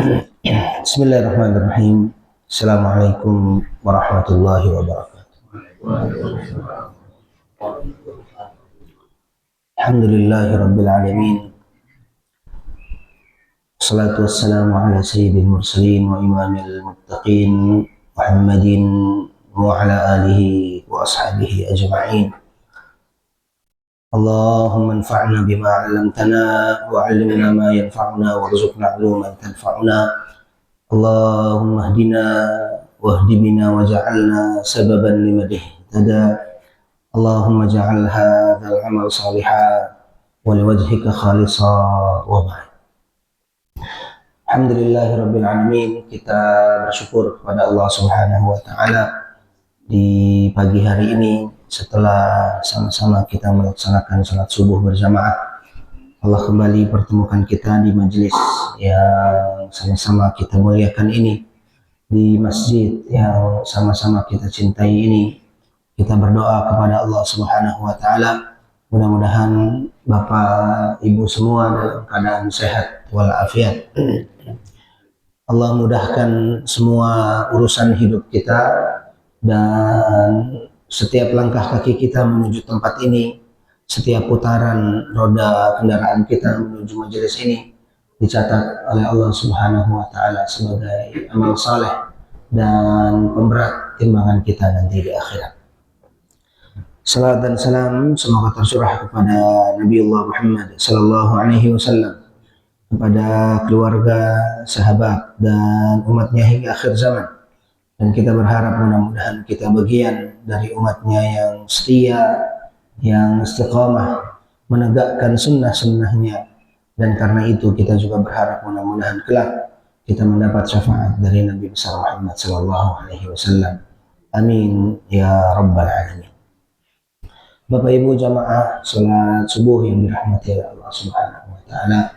Bismillahirrahmanirrahim. Assalamualaikum warahmatullahi wabarakatuh. Alhamdulillahi rabbil alamin. Assalatu wassalamu ala sayyidil mursalin wa imamil muttaqin Muhammadin wa ala alihi wa ashabihi ajma'in. Allahumma anfa'na bima 'allamtana wa 'allimna ma yanfa'una warzuqna 'uluman tanfa'una. Allahumma hdina wahdi bina waj'alna sababan liman ihtada. Allahumma ja'al hadzal 'amal shalihan wa liwajhika khalisan wa ba'd. Alhamdulillahirabbil alamin, kita bersyukur kepada Allah Subhanahu wa taala di pagi hari ini setelah sama-sama kita melaksanakan salat subuh berjamaah. Allah kembali pertemukan kita di majelis yang sama-sama kita muliakan ini, di masjid yang sama-sama kita cintai ini. Kita berdoa kepada Allah Subhanahu wa taala, mudah-mudahan Bapak Ibu semua dalam keadaan sehat walafiat. Allah mudahkan semua urusan hidup kita, dan setiap langkah kaki kita menuju tempat ini, setiap putaran roda kendaraan kita menuju majelis ini dicatat oleh Allah Subhanahu wa taala sebagai amal saleh dan pemberat timbangan kita nanti di akhirat. Salat dan salam semoga tercurah kepada Nabiullah Muhammad sallallahu alaihi wasallam, kepada keluarga, sahabat dan umatnya hingga akhir zaman. Dan kita berharap mudah-mudahan kita bagian dari umatnya yang setia, yang istiqamah menegakkan sunnah-sunnahnya. Dan karena itu kita juga berharap mudah-mudahan kelak kita mendapat syafaat dari Nabi besar Muhammad sallallahu alaihi wasallam. Amin ya rabbal alamin. Bapak Ibu jamaah salat subuh yang dirahmati oleh Allah Subhanahu wa taala.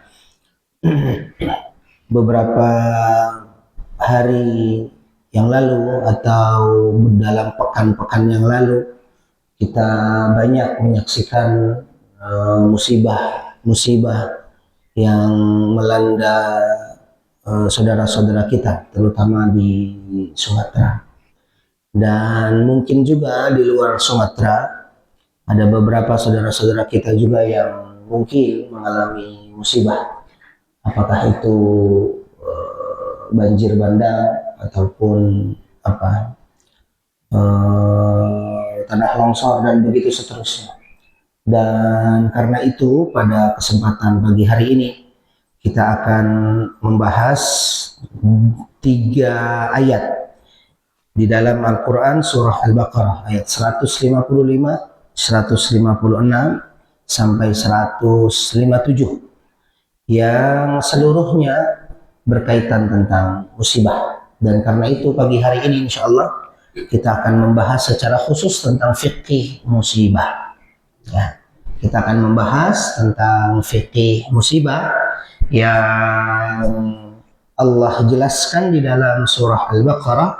Beberapa hari yang lalu atau dalam pekan-pekan yang lalu kita banyak menyaksikan musibah yang melanda saudara-saudara kita, terutama di Sumatera. Dan mungkin juga di luar Sumatera ada beberapa saudara-saudara kita juga yang mungkin mengalami musibah, apakah itu banjir bandang ataupun tanah longsor dan begitu seterusnya. Dan karena itu pada kesempatan pagi hari ini kita akan membahas 3 ayat di dalam Al-Quran surah Al-Baqarah ayat 155, 156 sampai 157 yang seluruhnya berkaitan tentang musibah. Dan karena itu pagi hari ini insya Allah kita akan membahas secara khusus tentang fikih musibah. Ya, kita akan membahas tentang fikih musibah yang Allah jelaskan di dalam surah Al-Baqarah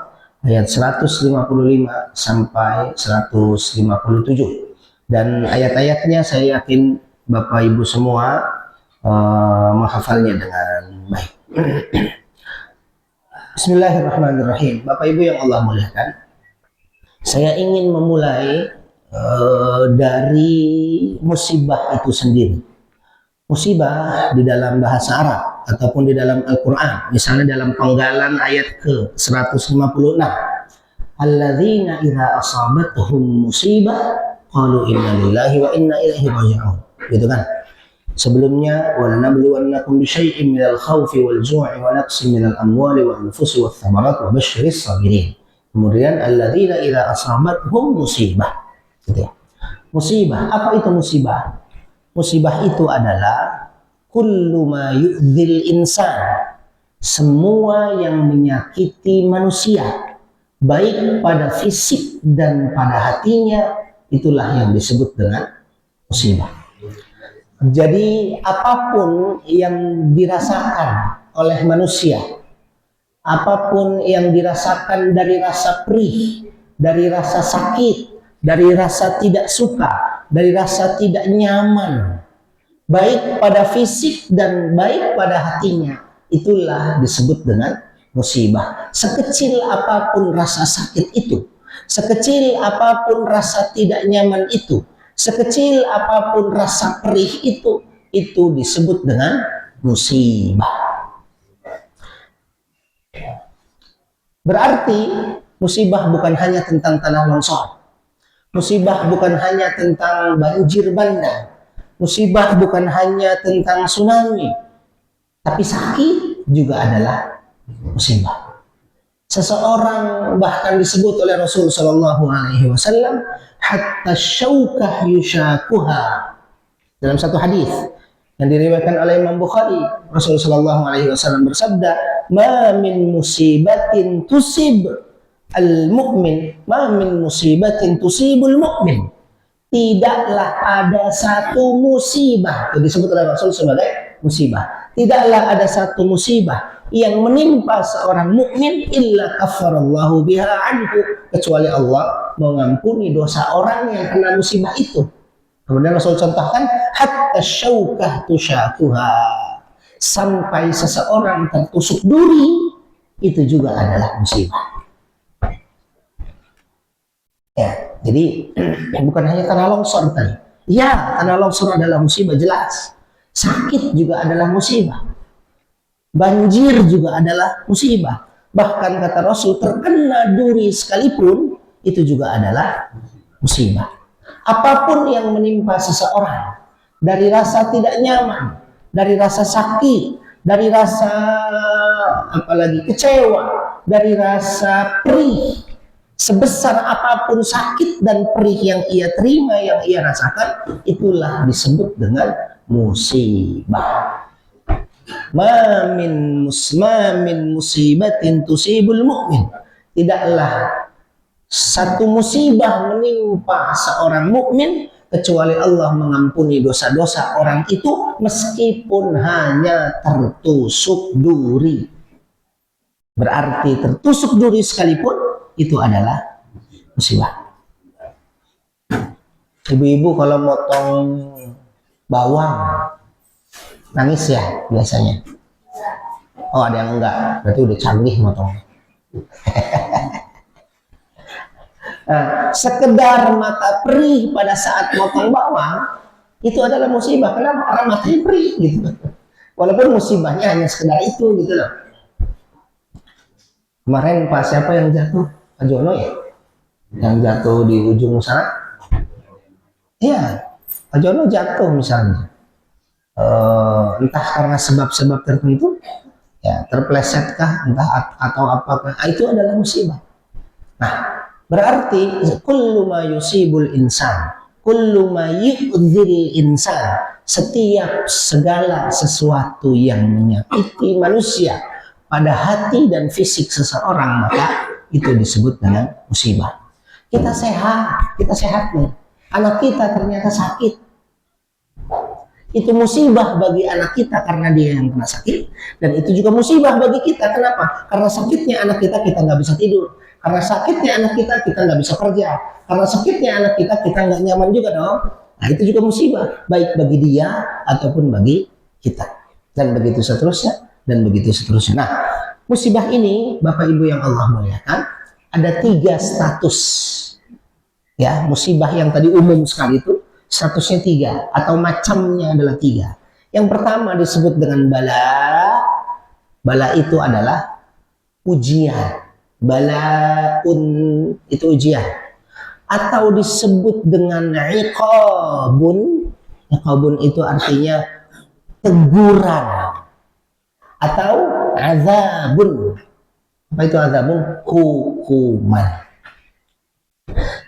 ayat 155 sampai 157. Dan ayat-ayatnya saya yakin Bapak Ibu semua menghafalnya dengan baik. Bismillahirrahmanirrahim. Bapak Ibu yang Allah muliakan, saya ingin memulai dari musibah itu sendiri. Musibah di dalam bahasa Arab ataupun di dalam Al-Quran, misalnya dalam Penggalan ayat ke 156, alladzina idza asabatuhum musibah qalu inna lillahi wa inna ilaihi raji'un, gitu kan. Sebelumnya walanabluwannakum bisyai'in minal khaufi wal ju'i wa naqsin minal amwali wal anfusi wath thamarat wa basyiris sabirin. Kemudian alladzina idza asabatuhum musibah. Gitu ya. Musibah, apa itu musibah? Musibah itu adalah kullu ma yu'dzil insan, semua yang menyakiti manusia, baik pada fisik dan pada hatinya, itulah yang disebut dengan musibah. Jadi apapun yang dirasakan oleh manusia, apapun yang dirasakan dari rasa perih, dari rasa sakit, dari rasa tidak suka, dari rasa tidak nyaman, baik pada fisik dan baik pada hatinya, itulah disebut dengan musibah. Sekecil apapun rasa sakit itu, sekecil apapun rasa tidak nyaman itu, sekecil apapun rasa perih itu disebut dengan musibah. Berarti musibah bukan hanya tentang tanah longsor, musibah bukan hanya tentang banjir bandang, musibah bukan hanya tentang tsunami, tapi sakit juga adalah musibah. Seseorang bahkan disebut oleh Rasul Shallallahu Alaihi Wasallam, hatta syaukah yushakuha. Dalam satu hadis yang diriwayatkan oleh Imam Bukhari, Rasul Shallallahu Alaihi Wasallam bersabda, "Ma min musibatin tusib al-mu'min, ma min musibatin tusibul mu'min." Tidaklah ada satu musibah, itu disebut oleh Rasul sebagai musibah. Tidaklah ada satu musibah yang menimpa seorang mukmin illa kafarallahu biha anhu, kecuali Allah mengampuni dosa orang yang kena musibah itu. Kemudian Rasul contohkan, hatta syaukah tusyakuha, sampai seseorang tertusuk duri, itu juga adalah musibah. Ya, jadi bukan hanya tanah longsor tadi. Ya, tanah longsor adalah musibah jelas. Sakit juga adalah musibah. Banjir juga adalah musibah. Bahkan kata Rasul, terkena duri sekalipun itu juga adalah musibah. Apapun yang menimpa seseorang, dari rasa tidak nyaman, dari rasa sakit, dari rasa apalagi kecewa, dari rasa perih, sebesar apapun sakit dan perih yang ia terima, yang ia rasakan, itulah disebut dengan musibah. Ma min musibatin tusibul mu'min. Tidaklah satu musibah menimpa seorang mukmin kecuali Allah mengampuni dosa-dosa orang itu meskipun hanya tertusuk duri. Berarti tertusuk duri sekalipun itu adalah musibah. Ibu-ibu kalau motong bawang nangis ya biasanya. Oh, ada yang enggak, berarti udah canggih motongnya. Sekedar mata perih pada saat motong bawang itu adalah musibah. Kenapa? Karena matanya perih gitu. Walaupun musibahnya hanya sekedar itu gitu loh. Kemarin Pak siapa yang jatuh? Pak Jono ya? Yang jatuh di ujung sana? Iya, Pak Jono jatuh misalnya. Entah karena sebab-sebab tertentu, ya terplesetkah, entah atau apakah, itu adalah musibah. Nah, berarti kullu ma yusibul insan, kullu ma yu'dzil insan, setiap segala sesuatu yang menyakiti manusia pada hati dan fisik seseorang, maka itu disebut dengan musibah. Kita sehat nih, anak kita ternyata sakit, itu musibah bagi anak kita karena dia yang kena sakit, dan itu juga musibah bagi kita. Kenapa? Karena sakitnya anak kita nggak bisa tidur, karena sakitnya anak kita nggak bisa kerja, karena sakitnya anak kita nggak nyaman juga dong. Nah, itu juga musibah, baik bagi dia ataupun bagi kita, dan begitu seterusnya, dan begitu seterusnya. Nah, musibah ini Bapak Ibu yang Allah muliakan, ada 3 status. Ya, musibah yang tadi umum sekali itu statusnya 3 atau macamnya adalah 3. Yang pertama disebut dengan bala. Bala itu adalah ujian. Balaun itu ujian. Atau disebut dengan iqabun. Iqabun itu artinya teguran. Atau azabun. Apa itu azabun? Hukuman.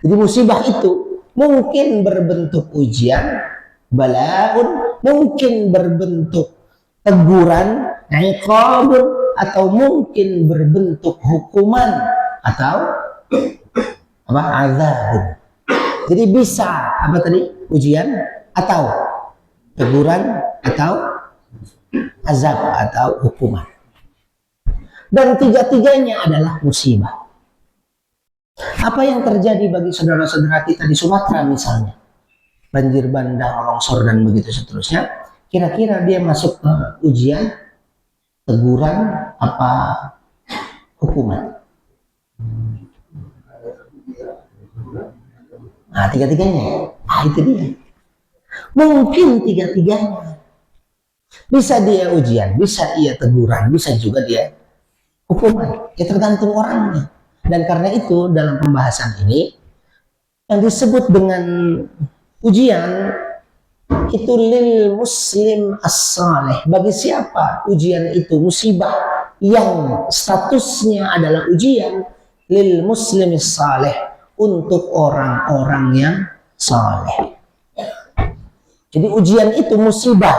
Jadi musibah itu mungkin berbentuk ujian, balaun, mungkin berbentuk teguran, iqabun, atau mungkin berbentuk hukuman, atau apa? Azabun. Jadi bisa apa tadi? Ujian atau teguran atau azab atau hukuman. Dan 3-tiganya adalah musibah. Apa yang terjadi bagi saudara-saudara kita di Sumatera misalnya, banjir bandang, longsor dan begitu seterusnya, kira-kira dia masuk ke ujian teguran apa hukuman? Nah, tiga-tiganya. Itu dia. Mungkin tiga-tiganya. Bisa dia ujian, bisa ia teguran, bisa juga dia hukuman. Ya tergantung orangnya. Dan karena itu dalam pembahasan ini yang disebut dengan ujian itu lil muslim as-salih. Bagi siapa ujian itu musibah yang statusnya adalah ujian, lil muslim as-salih, untuk orang-orang yang saleh. Jadi ujian itu musibah,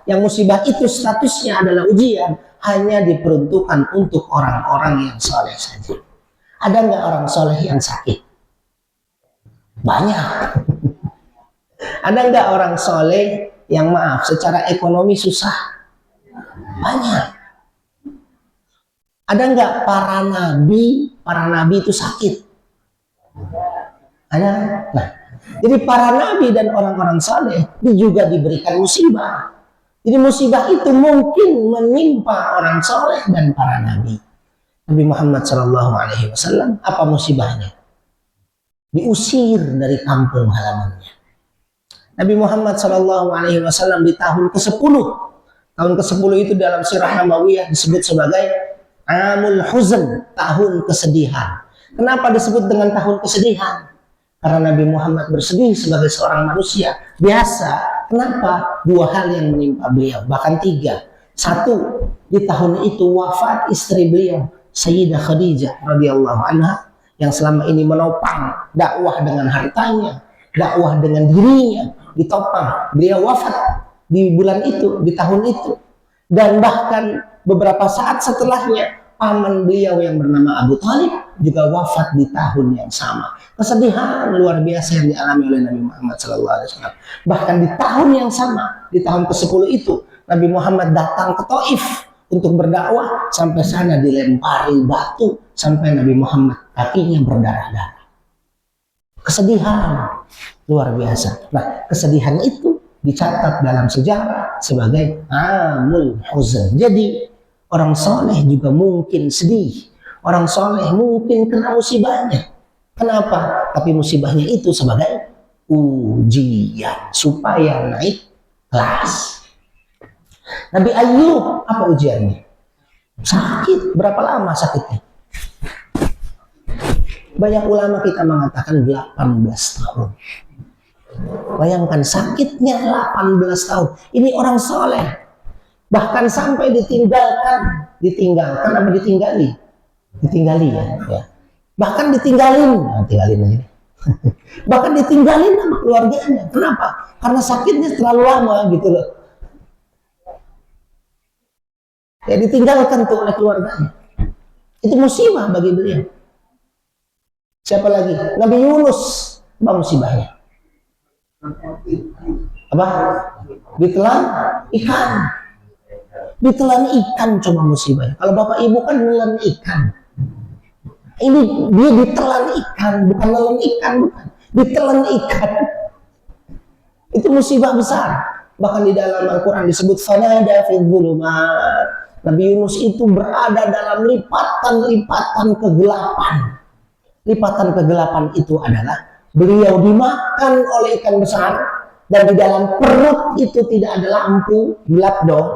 yang musibah itu statusnya adalah ujian, hanya diperuntukkan untuk orang-orang yang saleh saja. Ada nggak orang saleh yang sakit? Banyak. Ada nggak orang soleh yang maaf secara ekonomi susah? Banyak. Ada nggak para nabi itu sakit? Ada. Nah, jadi para nabi dan orang-orang soleh juga diberikan musibah. Jadi musibah itu mungkin menimpa orang soleh dan para nabi. Nabi Muhammad SAW, apa musibahnya? Diusir dari kampung halamannya. Nabi Muhammad SAW di tahun ke-10. Tahun ke-10 itu dalam sirah Nabawiyah disebut sebagai Amul Huzn, tahun kesedihan. Kenapa disebut dengan tahun kesedihan? Karena Nabi Muhammad bersedih sebagai seorang manusia biasa. Kenapa? Dua hal yang menimpa beliau, bahkan tiga. Satu, di tahun itu wafat istri beliau, Sayyidah Khadijah radhiyallahu anha, yang selama ini menopang dakwah dengan hartanya, dakwah dengan dirinya, ditopang. Beliau wafat di bulan itu, di tahun itu. Dan bahkan beberapa saat setelahnya, paman beliau yang bernama Abu Thalib juga wafat di tahun yang sama. Kesedihan luar biasa yang dialami oleh Nabi Muhammad SAW. Bahkan di tahun yang sama, di tahun ke-10 itu, Nabi Muhammad datang ke Taif untuk berdakwah, sampai sana dilempari batu sampai Nabi Muhammad kakinya berdarah-darah. Kesedihan luar biasa. Nah, kesedihan itu dicatat dalam sejarah sebagai Amul Huzn. Jadi orang soleh juga mungkin sedih, orang soleh mungkin kena musibahnya. Kenapa? Tapi musibahnya itu sebagai ujian supaya naik kelas. Nabi Ayub, apa ujiannya? Sakit. Berapa lama sakitnya? Banyak ulama kita mengatakan 18 tahun. Bayangkan sakitnya 18 tahun. Ini orang soleh. Bahkan sampai ditinggalkan apa ditinggali? Ditinggali ya. Bahkan ditinggalin. Nah, tinggalin aja. Bahkan ditinggalin sama keluarganya. Kenapa? Karena sakitnya terlalu lama gitu loh. Ya ditinggalkan tuh oleh keluarganya. Itu musibah bagi beliau. Siapa lagi? Nabi Yunus, apa musibahnya? Apa? Ditelan ikan. Ditelan ikan coba musibahnya. Kalau bapak ibu kan nelan ikan. Ini dia ditelan ikan, bukan nelan ikan, bukan. Ditelan ikan. Itu musibah besar. Bahkan di dalam Al-Quran disebut fanada fil dhulumat. Nabi Yunus itu berada dalam lipatan-lipatan kegelapan. Lipatan kegelapan itu adalah beliau dimakan oleh ikan besar dan di dalam perut itu tidak ada lampu, gelap dong.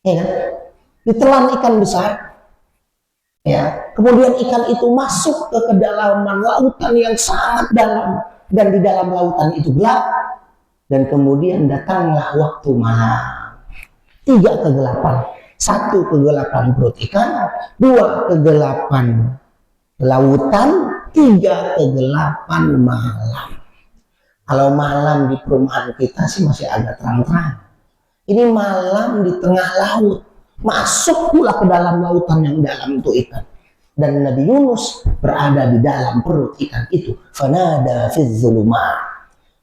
Ya kan? Ditelan ikan besar. Ya, kemudian ikan itu masuk ke kedalaman lautan yang sangat dalam dan di dalam lautan itu gelap dan kemudian datanglah waktu malam. 3 kegelapan. 1 kegelapan perut ikan, 2 kegelapan lautan, 3 kegelapan malam. Kalau malam di perumahan kita sih masih agak terang-terang. Ini malam di tengah laut, masuk pula ke dalam lautan yang dalam itu ikan. Dan Nabi Yunus berada di dalam perut ikan itu. Fanada fiz zulumat.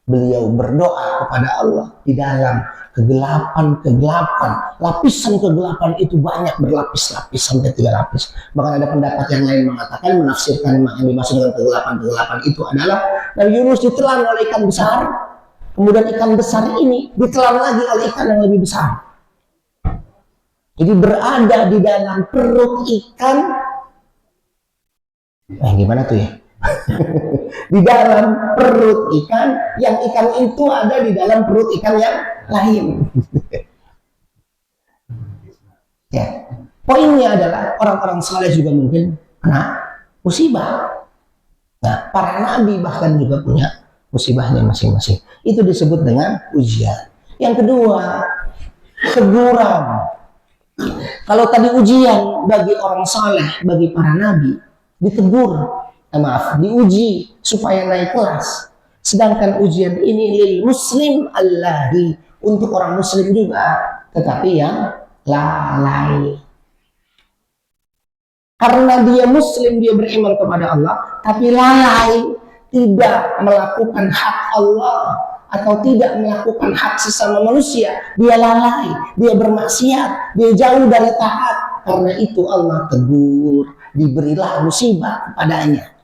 Beliau berdoa kepada Allah di dalam kegelapan-kegelapan. Lapisan kegelapan itu banyak, berlapis-lapis sampai 3 lapis. Bahkan ada pendapat yang lain mengatakan, menafsirkan yang dimaksud dengan kegelapan-kegelapan itu adalah Nabi Yunus ditelan oleh ikan besar. Kemudian ikan besar ini ditelan lagi oleh ikan yang lebih besar. Jadi berada di dalam perut ikan, gimana tuh ya? Di dalam perut ikan, yang ikan itu ada di dalam perut ikan yang lain. Ya, poinnya adalah orang-orang saleh juga mungkin kena musibah. Nah, para nabi bahkan juga punya musibahnya masing-masing. Itu disebut dengan ujian. Yang kedua, teguran. Kalau tadi ujian bagi orang saleh, bagi para nabi, ditegur, diuji supaya naik kelas. Sedangkan ujian ini lil muslim Allahi, untuk orang muslim juga, tetapi yang lalai. Karena dia muslim, dia beriman kepada Allah, tapi lalai, tidak melakukan hak Allah atau tidak melakukan hak sesama manusia. Dia lalai, dia bermaksiat, dia jauh dari taat. Karena itu Allah tegur, diberilah musibah kepadanya.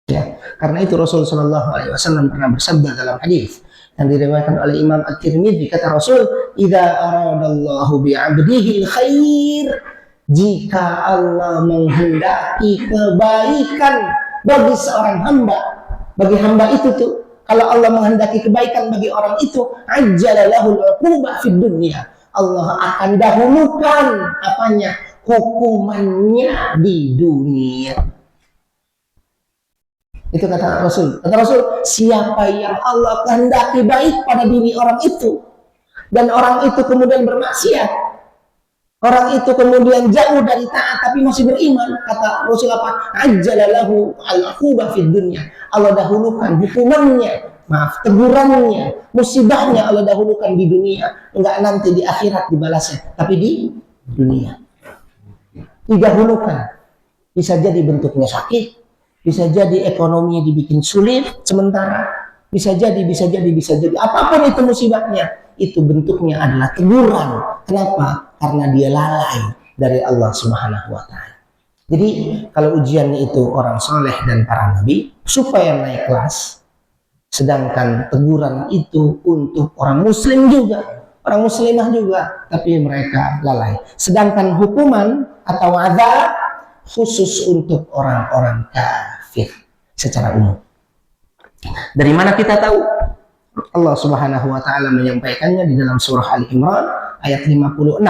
Ya, karena itu Rasul Shallallahu Alaihi Wasallam pernah bersabda dalam hadis yang diriwayatkan oleh Imam At-Tirmidzi, kata Rasul, "Idza aradallahu bi'abdihi khair," jika Allah menghendaki kebaikan bagi seorang hamba, bagi hamba itu tuh, kalau Allah menghendaki kebaikan bagi orang itu, ajjalallahu al-uqubah fid dunya, Allah akan dahulukan apanya? Hukumannya di dunia. Itu kata Rasul. Kata Rasul, siapa yang Allah kehendaki baik pada diri orang itu, dan orang itu kemudian bermaksiat, orang itu kemudian jauh dari taat tapi masih beriman, kata Rasul apa? Ajjalallahu al-uqubah fid dunya. Allah dahulukan hukumannya, tegurannya, musibahnya Allah dahulukan di dunia, enggak nanti di akhirat dibalasnya, tapi di dunia. Didahulukan. Bisa jadi bentuknya sakit, bisa jadi ekonominya dibikin sulit sementara, bisa jadi apapun itu musibahnya, itu bentuknya adalah teguran. Kenapa? Karena dia lalai dari Allah Subhanahu wa Ta'ala. Jadi kalau ujiannya itu orang soleh dan para nabi supaya naik kelas, sedangkan teguran itu untuk orang muslim juga, orang muslimah juga, tapi mereka lalai. Sedangkan hukuman atau azab khusus untuk orang-orang kafir secara umum. Dari mana kita tahu? Allah Subhanahu wa Ta'ala menyampaikannya di dalam surah Al-Imran ayat 56.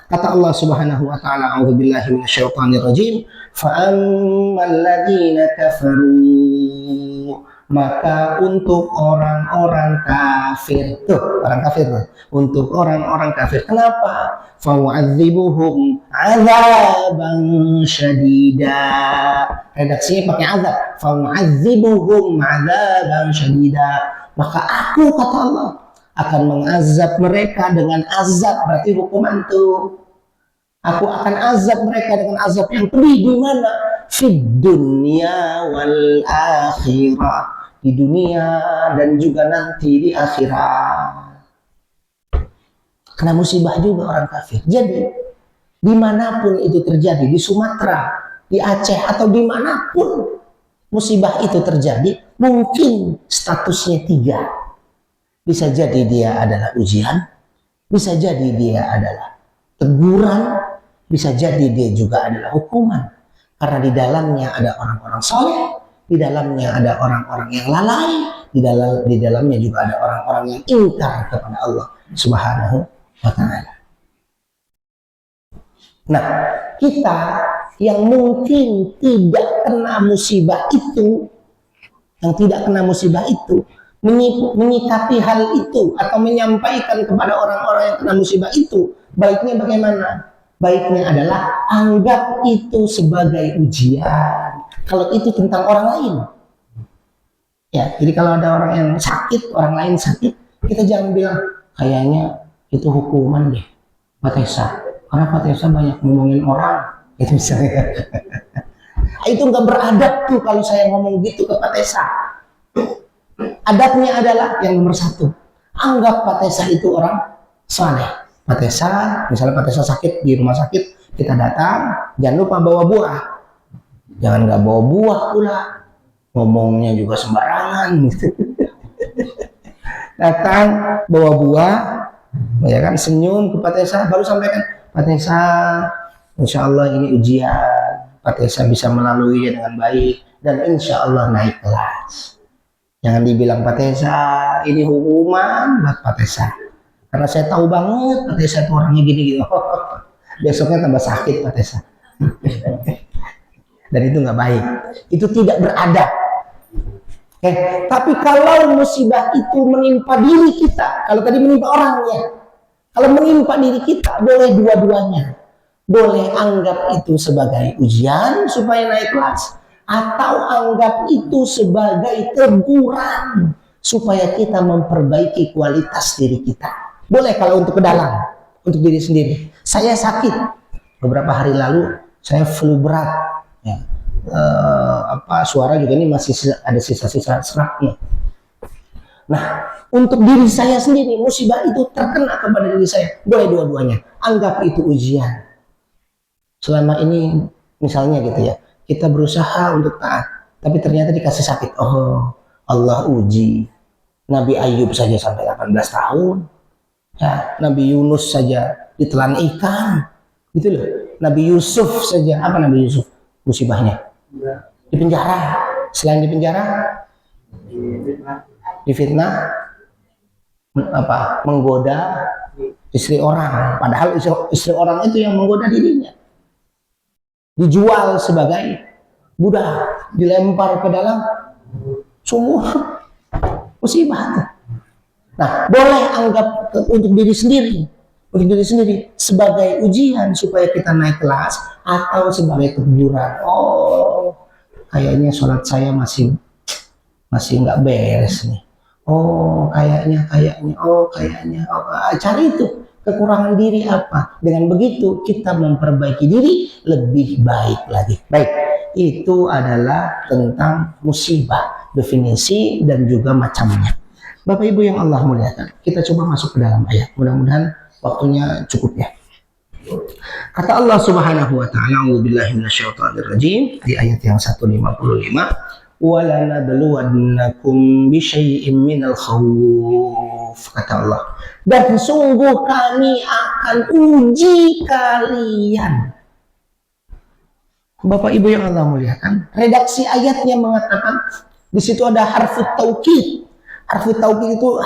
Kata Allah Subhanahu wa Ta'ala, a'udzubillahi minasyaitonir rajim, fa ammal ladzina kafaru, maka untuk orang-orang kafir, tuh orang kafir, untuk orang-orang kafir, kenapa? Fa'u'adzibuhum 'adzaban syadida. Redaksinya pakai azab, fa'u'adzibuhum 'adzaban syadida. Maka aku, kata Allah, akan mengazab mereka dengan azab, berarti hukuman tuh. Aku akan azab mereka dengan azab yang pedih. Di mana? Fid dunya wal akhirah, di dunia dan juga nanti di akhirat. Kena musibah juga orang kafir. Jadi dimanapun itu terjadi, di Sumatera, di Aceh, atau dimanapun musibah itu terjadi, mungkin statusnya tiga. Bisa jadi dia adalah ujian, bisa jadi dia adalah teguran, bisa jadi dia juga adalah hukuman. Karena di dalamnya ada orang-orang soleh, di dalamnya ada orang-orang yang lalai, di dalamnya juga ada orang-orang yang ingkar kepada Allah Subhanahu wa Ta'ala. Nah, kita yang mungkin tidak kena musibah itu, yang tidak kena musibah itu, menyikapi hal itu atau menyampaikan kepada orang-orang yang kena musibah itu, baiknya bagaimana? Baiknya adalah anggap itu sebagai ujian. Kalau itu tentang orang lain, ya. Jadi kalau ada orang yang sakit, orang lain sakit, kita jangan bilang kayaknya itu hukuman deh, Pak Tesa. Karena Pak Tesa banyak ngomongin orang, itu misalnya. Itu nggak beradab tuh kalau saya ngomong gitu ke Pak Tesa. Adabnya adalah yang nomor satu, anggap Pak Tesa itu orang saleh. Pak Tesa, misalnya Pak Tesa sakit di rumah sakit, kita datang, jangan lupa bawa buah. Jangan nggak bawa buah pula, ngomongnya juga sembarangan. Datang bawa buah, Ya kan, senyum ke Pak Tesa, baru sampaikan, Pak Tesa, insya Allah ini ujian, Pak Tesa bisa melalui dengan baik, dan insya Allah naik kelas. Jangan dibilang Pak Tesa, ini hukuman buat Pak Tesa. Karena saya tahu banget Pak Tesa itu orangnya gini-gini. Besoknya tambah sakit Pak Tesa. Dan itu nggak baik. Itu tidak beradab. Tapi kalau musibah itu menimpa diri kita, kalau tadi menimpa orangnya, kalau menimpa diri kita, boleh dua-duanya. Boleh anggap itu sebagai ujian supaya naik kelas, atau anggap itu sebagai teguran supaya kita memperbaiki kualitas diri kita. Boleh kalau untuk ke dalam, untuk diri sendiri. Saya sakit beberapa hari lalu, saya flu berat, ya. Suara juga ini masih ada sisa-sisa seraknya. Nah, untuk diri saya sendiri, musibah itu terkena kepada diri saya, boleh dua-duanya. Anggap itu ujian. Selama ini misalnya gitu ya, kita berusaha untuk taat, tapi ternyata dikasih sakit. Oh, Allah uji. Nabi Ayub saja sampai 18 tahun. Ya, Nabi Yunus saja ditelan ikan. Gitu loh. Nabi Yusuf saja, apa Nabi Yusuf? Musibahnya di penjara. Selain di penjara, difitnah, menggoda istri orang. Padahal istri orang itu yang menggoda dirinya. Dijual sebagai budak, dilempar ke dalam sumur. Musibah. Nah, boleh anggap untuk diri sendiri sebagai ujian supaya kita naik kelas, atau sebagai teguran. Oh, kayaknya sholat saya masih nggak beres nih. Oh, kayaknya. Cari itu kekurangan diri apa. Dengan begitu kita memperbaiki diri lebih baik lagi. Baik, itu adalah tentang musibah, definisi dan juga macamnya. Bapak Ibu yang Allah muliakan, kita coba masuk ke dalam ayat. Mudah-mudahan waktunya cukup ya. Kata Allah Subhanahu wa taala, "A'udzubillahi minasyaitonirrajim" di ayat yang 155, "Walanabluwannakum bisyai'im minal khawf." Kata Allah, dan sungguh kami akan uji kalian. Bapak Ibu yang Allah muliakan, redaksi ayatnya mengatakan di situ ada harfut taukid. Harfut taukid itu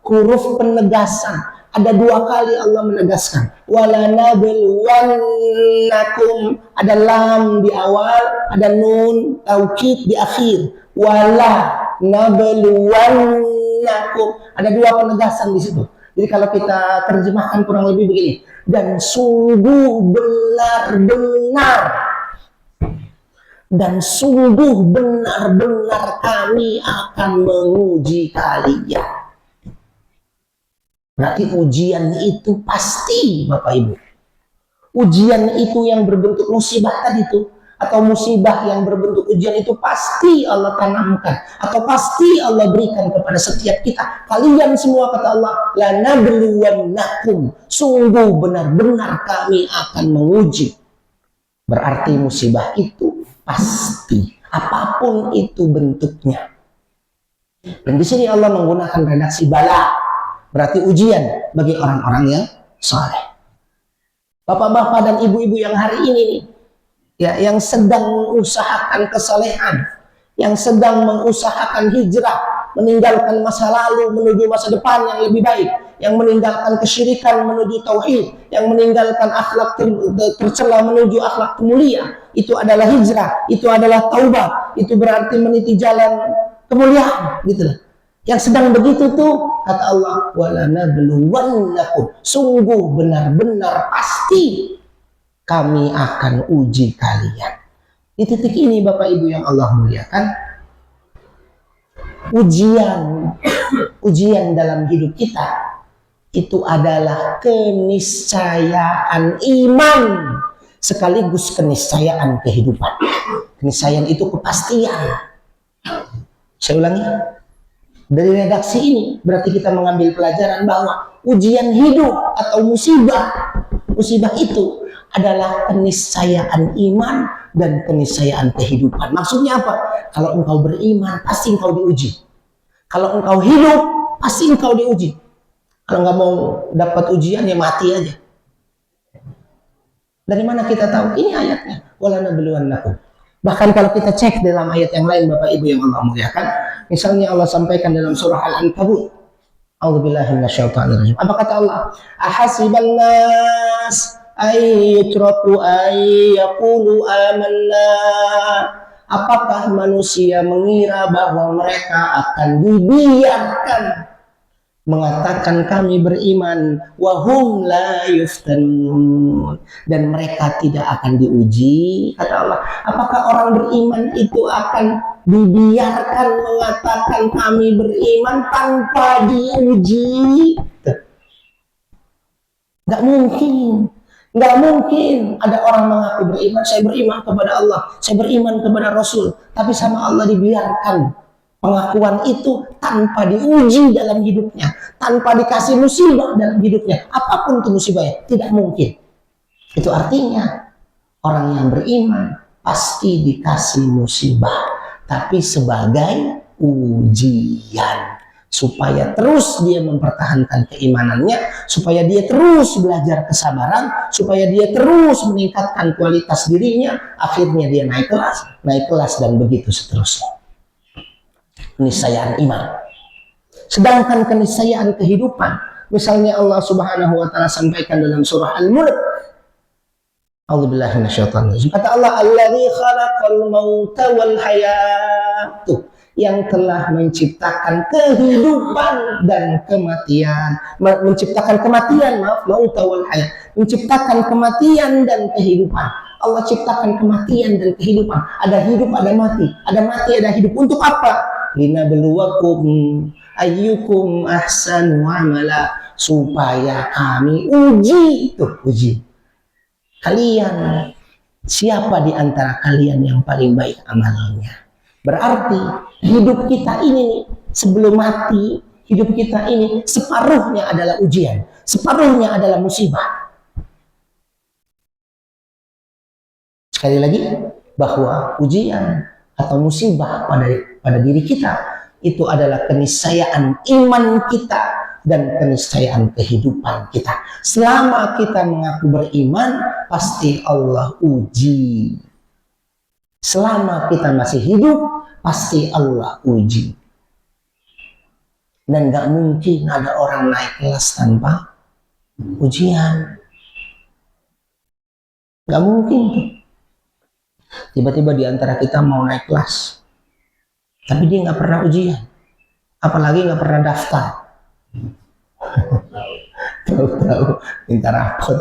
huruf penegasan. Ada 2 kali Allah menegaskan. Walanabluwannakum, ada lam di awal, ada nun taukid di akhir. Walanabluwannakum, ada 2 penegasan di situ. Jadi kalau kita terjemahkan kurang lebih begini, dan sungguh benar-benar kami akan menguji kalian. Berarti ujian itu pasti, Bapak Ibu. Ujian itu yang berbentuk musibah tadi itu, atau musibah yang berbentuk ujian itu pasti Allah tanamkan, atau pasti Allah berikan kepada setiap kita. Kalian semua, kata Allah, lanabluwannakum, sungguh benar-benar kami akan menguji. Berarti musibah itu pasti, apapun itu bentuknya. Dan di sini Allah menggunakan redaksi bala, berarti ujian bagi orang-orang yang saleh. Bapak-bapak dan ibu-ibu yang hari ini nih, ya, yang sedang mengusahakan kesalehan, yang sedang mengusahakan hijrah, meninggalkan masa lalu menuju masa depan yang lebih baik, yang meninggalkan kesyirikan menuju tauhid, yang meninggalkan akhlak tercela menuju akhlak mulia. Itu adalah hijrah, itu adalah taubat, itu berarti meniti jalan kemuliaan, gitu loh. Yang sedang begitu tuh, kata Allah, walanabluwannakum, sungguh benar-benar pasti kami akan uji kalian. Di titik ini, Bapak Ibu yang Allah muliakan, ujian dalam hidup kita itu adalah keniscayaan iman sekaligus keniscayaan kehidupan. Keniscayaan itu kepastian. Saya ulangi, dari redaksi ini berarti kita mengambil pelajaran bahwa ujian hidup atau musibah itu adalah keniscayaan iman dan keniscayaan kehidupan. Maksudnya apa? Kalau engkau beriman, pasti engkau diuji. Kalau engkau hidup, pasti engkau diuji. Kalau nggak mau dapat ujian ya mati aja. Dari mana kita tahu? Ini ayatnya. Wala nabluwannakum. Bahkan kalau kita cek dalam ayat yang lain Bapak Ibu yang Allah muliakan, misalnya Allah sampaikan dalam surah Al-Ankabut, A'udzubillahi minasyaitonir rajim. Apa kata Allah? Ahasiban nas ay yutraku ay yaqulu amanna. Apakah manusia mengira bahwa mereka akan dibiarkan mengatakan kami beriman, wahum la yuftanun, dan mereka tidak akan diuji? Kata Allah, apakah orang beriman itu akan dibiarkan mengatakan kami beriman tanpa diuji? Nggak mungkin. Nggak mungkin ada orang mengaku beriman, saya beriman kepada Allah, saya beriman kepada Rasul, tapi sama Allah dibiarkan pengakuan itu tanpa diuji dalam hidupnya, tanpa dikasih musibah dalam hidupnya, apapun itu musibahnya, tidak mungkin. Itu artinya orang yang beriman pasti dikasih musibah, tapi sebagai ujian, supaya terus dia mempertahankan keimanannya, supaya dia terus belajar kesabaran, supaya dia terus meningkatkan kualitas dirinya, akhirnya dia naik kelas dan begitu seterusnya. Keniscayaan iman. Sedangkan keniscayaan kehidupan, misalnya Allah Subhanahu wa taala sampaikan dalam surah Al-Mulk, A'udzubillahi minasyaitonir rajim. Kata Allah, "Allazi khalaqal mauta wal hayat." Yang telah menciptakan kehidupan dan kematian, menciptakan kematian, mauta wal hayat, menciptakan kematian dan kehidupan. Allah ciptakan kematian dan kehidupan. Ada hidup, ada mati, ada hidup. Untuk apa? Linabluwakum ayyukum ahsanu amala, supaya kami uji. Tuh, uji kalian, siapa di antara kalian yang paling baik amalnya. Berarti hidup kita ini sebelum mati, hidup kita ini separuhnya adalah ujian, separuhnya adalah musibah. Sekali lagi, bahwa ujian atau musibah pada diri kita itu adalah keniscayaan iman kita dan keniscayaan kehidupan kita. Selama kita mengaku beriman, pasti Allah uji. Selama kita masih hidup, pasti Allah uji. Dan gak mungkin ada orang naik kelas tanpa ujian. Gak mungkin. Tiba-tiba di antara kita mau naik kelas, tapi dia gak pernah ujian, apalagi gak pernah daftar. Tahu-tahu minta rapot.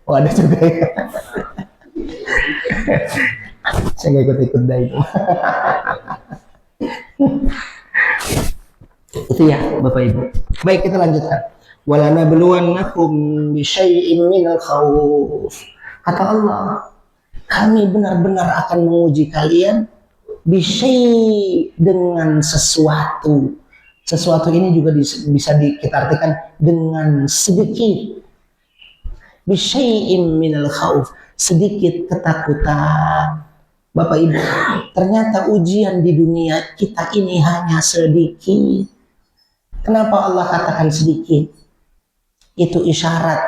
Oh, ada juga ya. Saya nggak ikut-ikut dah itu. Itu ya Bapak Ibu. Baik, kita lanjutkan. Walana beluannakum bisyai'in minal khawf. Kata Allah, kami benar-benar akan menguji kalian bisyai', dengan sesuatu. Sesuatu ini juga bisa kita artikan dengan sedikit. Bisyai'in minal khawf, sedikit ketakutan. Bapak Ibu, ternyata ujian di dunia kita ini hanya sedikit. Kenapa Allah katakan sedikit? Itu isyarat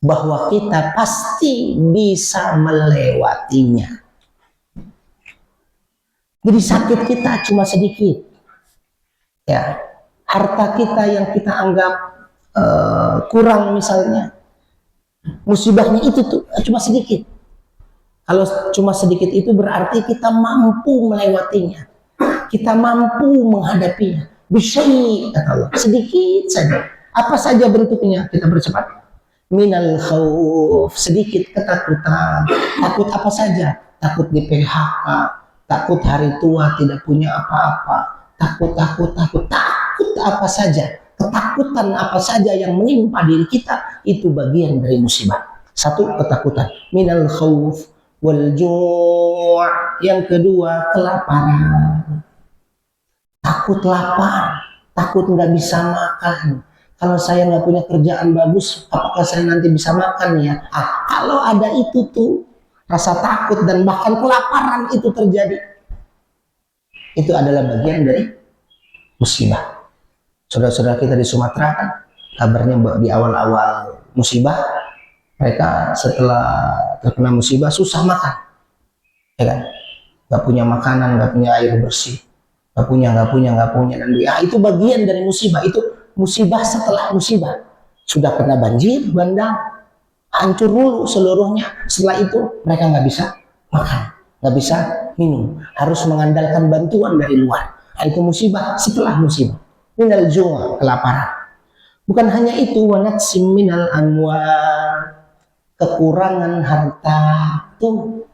bahwa kita pasti bisa melewatinya. Jadi sakit kita cuma sedikit. Ya, harta kita yang kita anggap kurang misalnya, musibahnya itu tuh cuma sedikit. Kalau cuma sedikit itu berarti kita mampu melewatinya, kita mampu menghadapinya. Bisyai, kata Allah, sedikit saja. Apa saja bentuknya, kita percepat. Minal khawf, sedikit ketakutan. Takut apa saja? Takut di PHK, takut hari tua tidak punya apa-apa, takut apa saja. Ketakutan apa saja yang menimpa diri kita itu bagian dari musibah. Satu, ketakutan. Minal khawf wal ju'. Yang kedua, kelaparan. Takut lapar, takut nggak bisa makan. Kalau saya nggak punya kerjaan bagus, apakah saya nanti bisa makan ya? Kalau ada itu tuh, rasa takut dan bahkan kelaparan itu terjadi, itu adalah bagian dari musibah. Saudara-saudara kita di Sumatera kan kabarnya di awal-awal musibah mereka setelah terkena musibah susah makan, ya kan? Gak punya makanan, gak punya air bersih, gak punya, dan itu bagian dari musibah. Itu musibah setelah musibah. Sudah kena banjir, bandang, hancur dulu seluruhnya. Setelah itu mereka nggak bisa makan, nggak bisa minum, harus mengandalkan bantuan dari luar. Itu musibah setelah musibah. Minal ju', kelaparan. Bukan hanya itu, wa naqsim minal amwal, kekurangan harta. Tuh,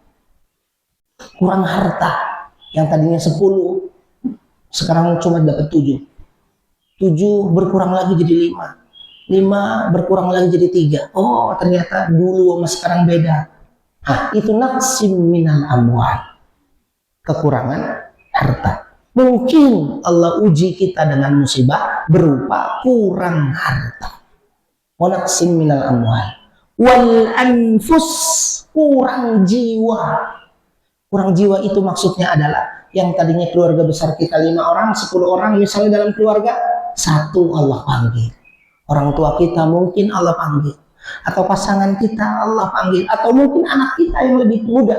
kurang harta. Yang tadinya 10 sekarang cuma dapat 7. 7 berkurang lagi jadi 5. 5 berkurang lagi jadi 3. Oh, ternyata dulu sama sekarang beda. Nah, itu naqsim minal amwal, kekurangan harta. Mungkin Allah uji kita dengan musibah berupa kurang harta. Wa naqsim minal amwal wal anfus, kurang jiwa. Kurang jiwa itu maksudnya adalah yang tadinya keluarga besar kita 5 orang, 10 orang misalnya dalam keluarga, 1 Allah panggil. Orang tua kita mungkin Allah panggil, atau pasangan kita Allah panggil, atau mungkin anak kita yang lebih muda,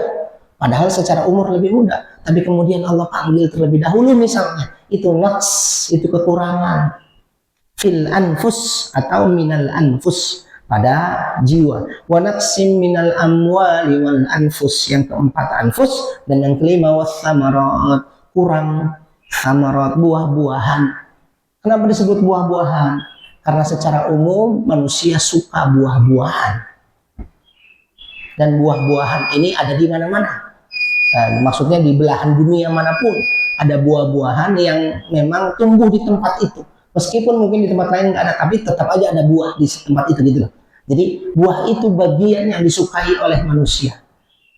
padahal secara umur lebih muda, tapi kemudian Allah panggil terlebih dahulu misalnya. Itu naqs, itu kekurangan. Fil anfus atau minal anfus, pada jiwa. Wa naqsim minal amwali wal anfus, yang keempat anfus, dan yang kelima was samarat, kurang samarat, buah-buahan. Kenapa disebut buah-buahan? Karena secara umum manusia suka buah-buahan, dan buah-buahan ini ada di mana-mana. Maksudnya di belahan dunia manapun ada buah-buahan yang memang tumbuh di tempat itu. Meskipun mungkin di tempat lain nggak ada, tapi tetap aja ada buah di tempat itu gitu loh. Jadi buah itu bagian yang disukai oleh manusia.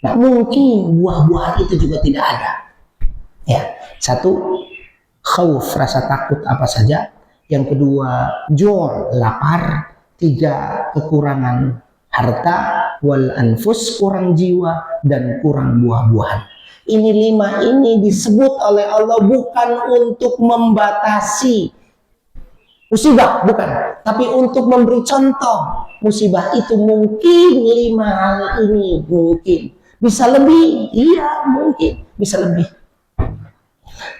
Nah, mungkin buah-buahan itu juga tidak ada. Ya, 1 khauf, rasa takut apa saja. Yang kedua ju', lapar. 3 kekurangan harta. Wal anfus, kurang jiwa, dan kurang buah-buahan. Ini 5 ini disebut oleh Allah bukan untuk membatasi musibah, bukan, tapi untuk memberi contoh. Musibah itu mungkin 5 hal ini, mungkin bisa lebih, iya mungkin bisa lebih.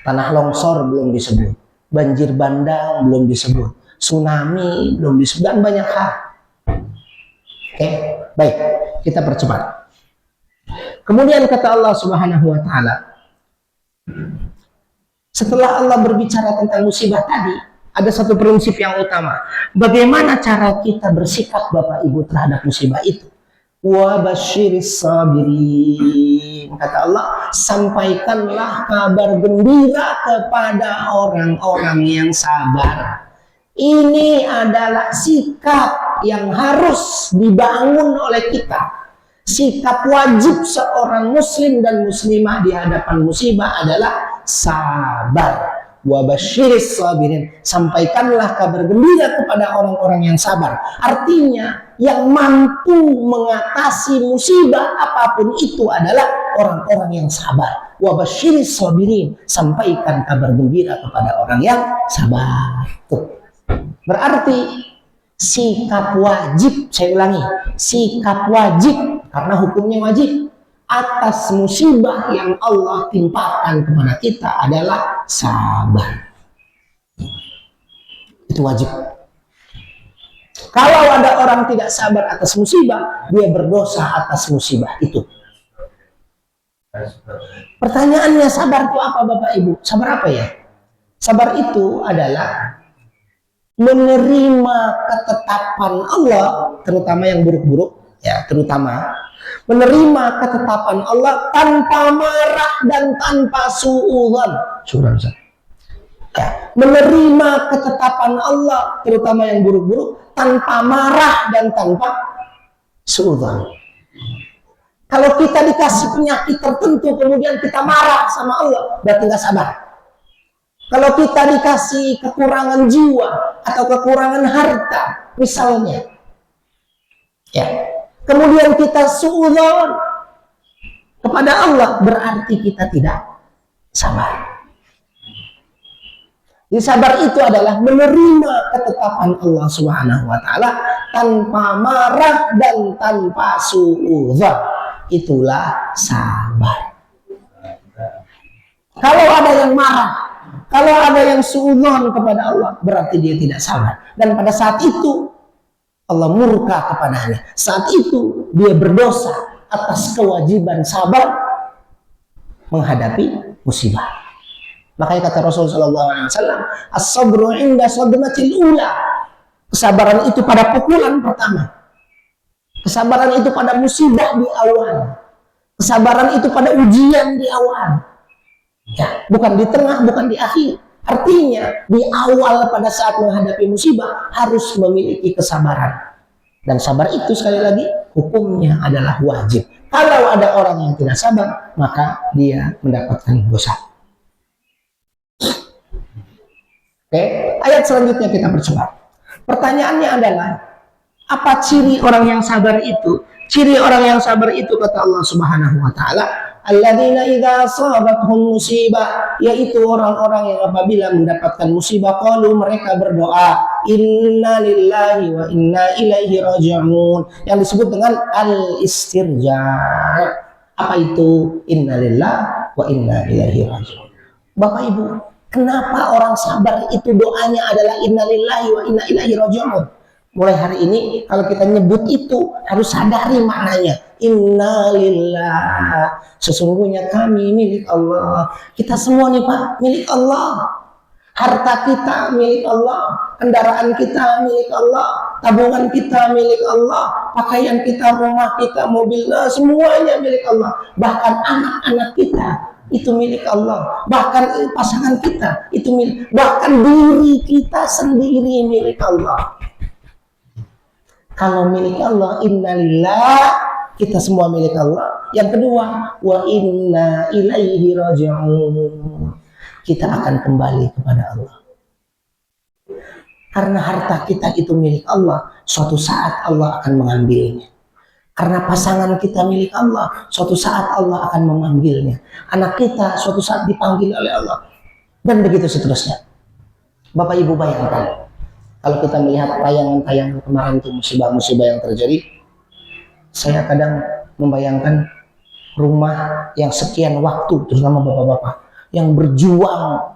Tanah longsor belum disebut, banjir bandang belum disebut, tsunami belum disebut, dan banyak hal. Oke, baik, kita percepat. Kemudian kata Allah Subhanahu wa taala, setelah Allah berbicara tentang musibah tadi, ada satu prinsip yang utama. Bagaimana cara kita bersikap Bapak Ibu terhadap musibah itu? Wa basyiris sabirin. Kata Allah, sampaikanlah kabar gembira kepada orang-orang yang sabar. Ini adalah sikap yang harus dibangun oleh kita. Sikap wajib seorang muslim dan muslimah di hadapan musibah adalah sabar. Wa basyiris sabirin, sampaikanlah kabar gembira kepada orang-orang yang sabar. Artinya yang mampu mengatasi musibah apapun itu adalah orang-orang yang sabar. Wa basyiris sabirin, sampaikan kabar gembira kepada orang yang sabar. Tuh. Berarti sikap wajib, saya ulangi, sikap wajib karena hukumnya wajib atas musibah yang Allah timpakan kepada kita adalah sabar. Itu wajib. Kalau ada orang tidak sabar atas musibah, dia berdosa atas musibah itu. Pertanyaannya, sabar itu apa Bapak Ibu? Sabar apa ya? Sabar itu adalah menerima ketetapan Allah, terutama yang buruk-buruk, ya, terutama menerima ketetapan Allah tanpa marah dan tanpa suudzon. Ya, menerima ketetapan Allah, terutama yang buruk-buruk, tanpa marah dan tanpa suudzon. Kalau kita dikasih penyakit tertentu kemudian kita marah sama Allah, berarti nggak sabar. Kalau kita dikasih kekurangan jiwa atau kekurangan harta misalnya, ya, kemudian kita suudzon kepada Allah, berarti kita tidak sabar. Jadi sabar itu adalah menerima ketetapan Allah Subhanahu wa taala tanpa marah dan tanpa suudzon. Itulah sabar. Kalau ada yang marah, kalau ada yang suudzon kepada Allah, berarti dia tidak sabar. Dan pada saat itu Allah murka kepadanya. Saat itu dia berdosa atas kewajiban sabar menghadapi musibah. Makanya kata Rasul sallallahu alaihi wasallam, as-sabru 'inda sadmatil ula. Kesabaran itu pada pukulan pertama. Kesabaran itu pada musibah di awal. Kesabaran itu pada ujian di awal. Ya, bukan di tengah, bukan di akhir. Artinya di awal pada saat menghadapi musibah harus memiliki kesabaran. Dan sabar itu sekali lagi hukumnya adalah wajib. Kalau ada orang yang tidak sabar, maka dia mendapatkan dosa. Oke, ayat selanjutnya kita percepat. Pertanyaannya adalah, apa ciri orang yang sabar itu? Ciri orang yang sabar itu kata Allah Subhanahu wa taala, alladzina idza asabatuhum musibah, yaitu orang-orang yang apabila mendapatkan musibah qalu, mereka berdoa, inna lillahi wa inna ilaihi raji'un, yang disebut dengan al-istirja'. Apa itu inna lillahi wa inna ilaihi raji'un? Bapak Ibu, kenapa orang sabar itu doanya adalah innalillahi wa inna ilaihi raji'un? Mulai hari ini kalau kita nyebut itu harus sadari maknanya. Innalillah, sesungguhnya kami milik Allah. Kita semua nih Pak, milik Allah. Harta kita milik Allah, kendaraan kita milik Allah, tabungan kita milik Allah, pakaian kita, rumah kita, mobil, semuanya milik Allah. Bahkan anak-anak kita itu milik Allah, bahkan pasangan kita itu milik, bahkan diri kita sendiri milik Allah. Kalau milik Allah, innalillah, kita semua milik Allah. Yang kedua, wa inna ilaihi raji'un, kita akan kembali kepada Allah. Karena harta kita itu milik Allah, suatu saat Allah akan mengambilnya. Karena pasangan kita milik Allah, suatu saat Allah akan memanggilnya. Anak kita suatu saat dipanggil oleh Allah. Dan begitu seterusnya. Bapak Ibu bayangkan, kalau kita melihat tayangan-tayangan kemarin itu, musibah-musibah yang terjadi, saya kadang membayangkan rumah yang sekian waktu, terutama bapak-bapak, yang berjuang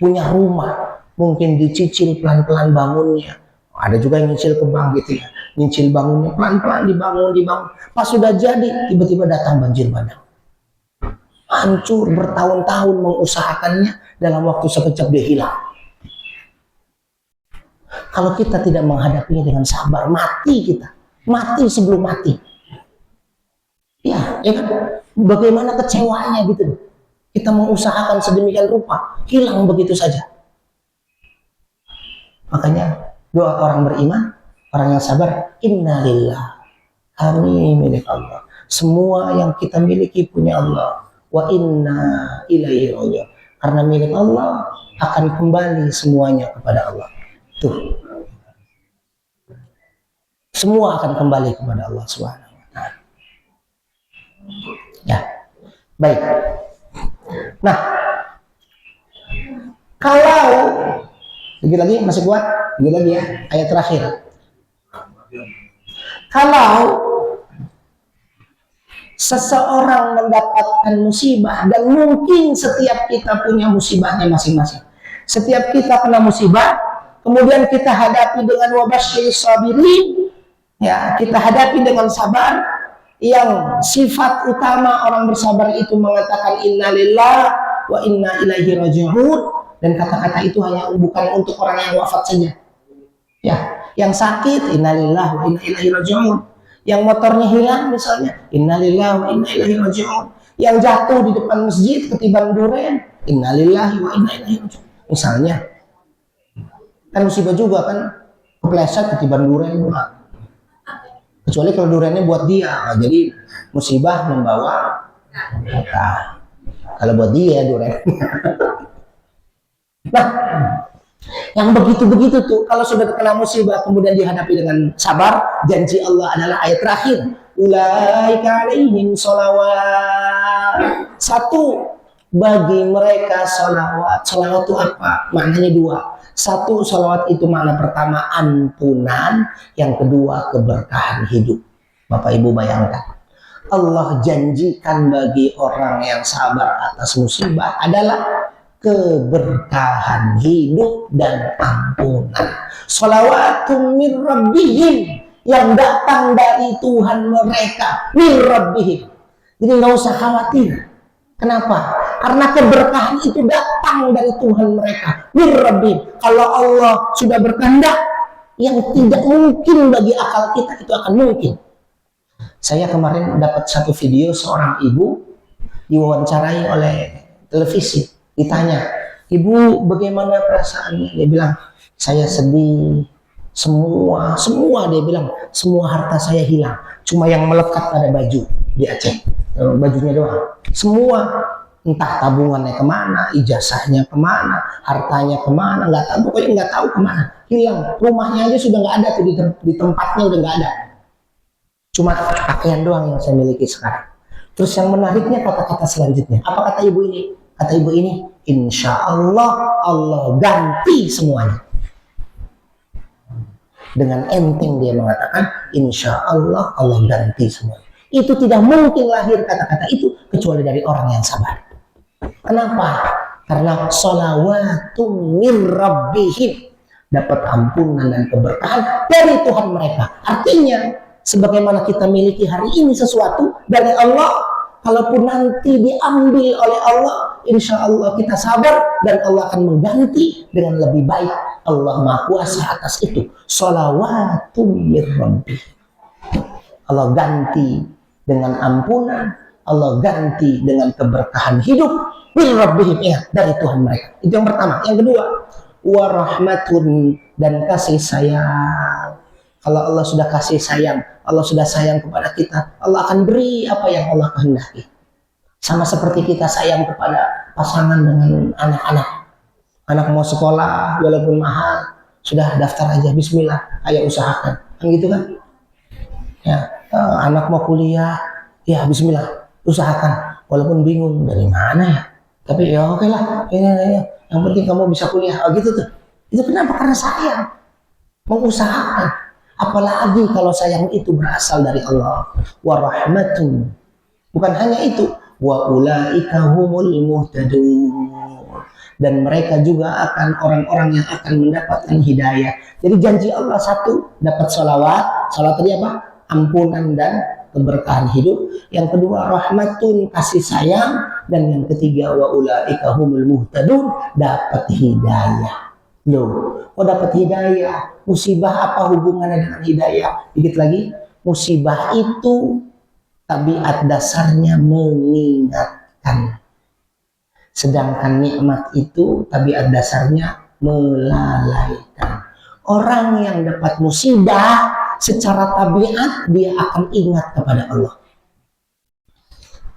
punya rumah, mungkin dicicil pelan-pelan bangunnya. Ada juga yang nyicil ke bank gitu ya, nyicil bangunnya pelan-pelan dibangun. Pas sudah jadi, tiba-tiba datang banjir bandang. Hancur, bertahun-tahun mengusahakannya, dalam waktu sekejap dia hilang. Kalau kita tidak menghadapinya dengan sabar, mati kita. Mati sebelum mati. Ya kan? Bagaimana kecewanya gitu. Kita mengusahakan sedemikian rupa, hilang begitu saja. Makanya doa orang beriman, orang yang sabar, innalillah, kami milik Allah. Semua yang kita miliki punya Allah. Wa inna ilaihi raji'un. Karena milik Allah akan kembali semuanya kepada Allah. Tuh. Semua akan kembali kepada Allah Subhanahu wa taala. Ya. Baik. Nah, kalau lagi masih kuat, lagi ya, ayat terakhir. Kalau seseorang mendapatkan musibah, dan mungkin setiap kita punya musibahnya masing-masing. Setiap kita kena musibah, kemudian kita hadapi dengan wabasyiris sabirin, ya, kita hadapi dengan sabar, yang sifat utama orang bersabar itu mengatakan innalillah wa inna ilaihi raji'un, dan kata-kata itu hanya bukan untuk orang yang wafat saja. Ya, yang sakit innalillah wa inna ilaihi raji'un, yang motornya hilang misalnya innalillah wa inna ilaihi raji'un, yang jatuh di depan masjid ketiban duren innalillah wa inna ilaihi raji'un. Misalnya kan musibah juga kan, kepleset ketiban duren, kecuali kalau durennya buat dia, jadi musibah membawa kata. Kalau buat dia duren. Nah, yang begitu-begitu tuh, kalau sudah kena musibah kemudian dihadapi dengan sabar, janji Allah adalah ayat terakhir, ulaika alaihim sholawat. Satu, bagi mereka salawat. Salawat itu apa? Maknanya dua. Satu, salawat itu makna pertama ampunan, yang kedua keberkahan hidup. Bapak Ibu bayangkan, Allah janjikan bagi orang yang sabar atas musibah adalah keberkahan hidup dan ampunan. Salawatun min rabbihim, yang datang dari Tuhan mereka, min rabbihim. Jadi nggak usah khawatir. Kenapa? Karena keberkahan itu datang dari Tuhan mereka, min rabbihim. Kalau Allah sudah berkehendak, yang tidak mungkin bagi akal kita itu akan mungkin. Saya kemarin dapat satu video seorang ibu diwawancarai oleh televisi. Ditanya, ibu bagaimana perasaannya? Dia bilang, saya sedih. Semua dia bilang, semua harta saya hilang. Cuma yang melekat pada baju di Aceh, bajunya doang. Semua, entah tabungannya kemana, ijazahnya kemana, hartanya kemana, nggak tahu, pokoknya nggak tahu kemana. Hilang. Rumahnya aja sudah nggak ada tuh, di tempatnya udah nggak ada. Cuma pakaian doang yang saya miliki sekarang. Terus yang menariknya kata-kata selanjutnya. Apa kata ibu ini? Kata ibu ini, insya Allah Allah ganti semuanya. Dengan enteng dia mengatakan, insya Allah Allah ganti semuanya. Itu tidak mungkin lahir kata-kata itu kecuali dari orang yang sabar. Kenapa? Karena sholawatun min rabbihim, dapat ampunan dan keberkahan dari Tuhan mereka. Artinya, sebagaimana kita miliki hari ini sesuatu dari Allah, kalaupun nanti diambil oleh Allah, insya Allah kita sabar dan Allah akan mengganti dengan lebih baik. Allah Maha Kuasa atas itu. Sholawatun min rabbih. Allah ganti dengan ampunan, Allah ganti dengan keberkahan hidup min rabbihim, ya, dari Tuhan mereka. Itu yang pertama. Yang kedua, warahmatun, dan kasih sayang. Kalau Allah sudah kasih sayang, Allah sudah sayang kepada kita, Allah akan beri apa yang Allah kehendaki. Sama seperti kita sayang kepada pasangan dengan anak-anak. Anak mau sekolah walaupun mahal, sudah daftar aja, bismillah, ayo usahakan. Kan gitu kan? Ya, anak mau kuliah, ya bismillah, usahakan. Walaupun bingung dari mana ya. Tapi ya oke lah, ya. Yang penting kamu bisa kuliah. Oh gitu tuh. Itu kenapa? Karena sayang. Mengusahakan. Apalagi kalau sayang itu berasal dari Allah. Warahmatun. Bukan hanya itu. Wa ulaika humul muhtadun. Dan mereka juga akan orang-orang yang akan mendapatkan hidayah. Jadi janji Allah satu, dapat sholawat. Sholawat tadi apa? Ampunan dan keberkahan hidup. Yang kedua, rahmatun, kasih sayang. Dan yang ketiga, wa ulaika humul muhtadun, dapat hidayah. Loh, kok dapat hidayah? Musibah apa hubungannya dengan hidayah? Dikit lagi, musibah itu tabiat dasarnya mengingatkan. Sedangkan nikmat itu tabiat dasarnya melalaikan. Orang yang dapat musibah secara tabiat dia akan ingat kepada Allah.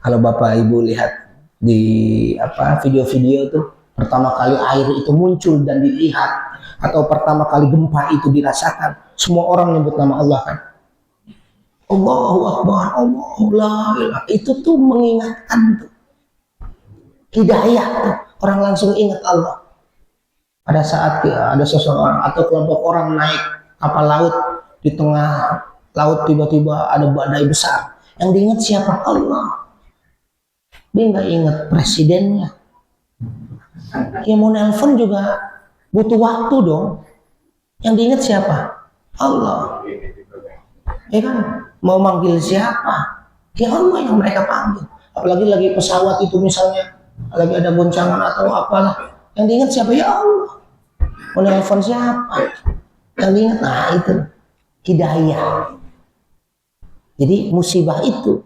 Kalau Bapak Ibu lihat di video-video tuh, pertama kali air itu muncul dan dilihat, atau pertama kali gempa itu dirasakan, semua orang nyebut nama Allah kan. Allahu Akbar, Allahu la ilaha. Itu tuh mengingatkan tuh. Hidayah tuh. Orang langsung ingat Allah. Pada saat ada seseorang atau kelompok orang naik kapal laut, di tengah laut tiba-tiba ada badai besar. Yang diingat siapa? Allah. Dia nggak ingat presidennya. Ya mau nelpon juga butuh waktu dong. Yang diingat siapa? Allah. Ya kan? Mau manggil siapa? Ya Allah yang mereka panggil. Apalagi lagi pesawat itu misalnya, lagi ada goncangan atau apalah. Yang diingat siapa? Ya Allah. Mau nelpon siapa? Yang diingat, nah itu hidayah. Jadi musibah itu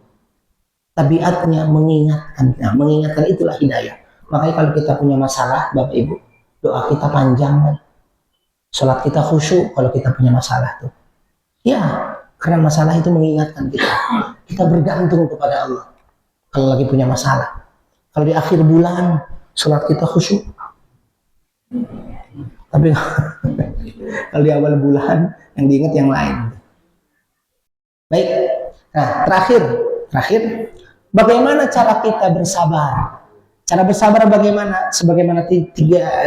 tabiatnya mengingatkan. Nah, mengingatkan itulah hidayah. Makanya kalau kita punya masalah, Bapak Ibu, doa kita panjang kan. Sholat kita khusyuk kalau kita punya masalah tuh. Ya, karena masalah itu mengingatkan kita. Kita bergantung kepada Allah kalau lagi punya masalah. Kalau di akhir bulan, sholat kita khusyuk. Tapi kalau di awal bulan, yang diingat yang lain. Baik, nah terakhir, bagaimana cara kita bersabar? Cara bersabar bagaimana? Sebagaimana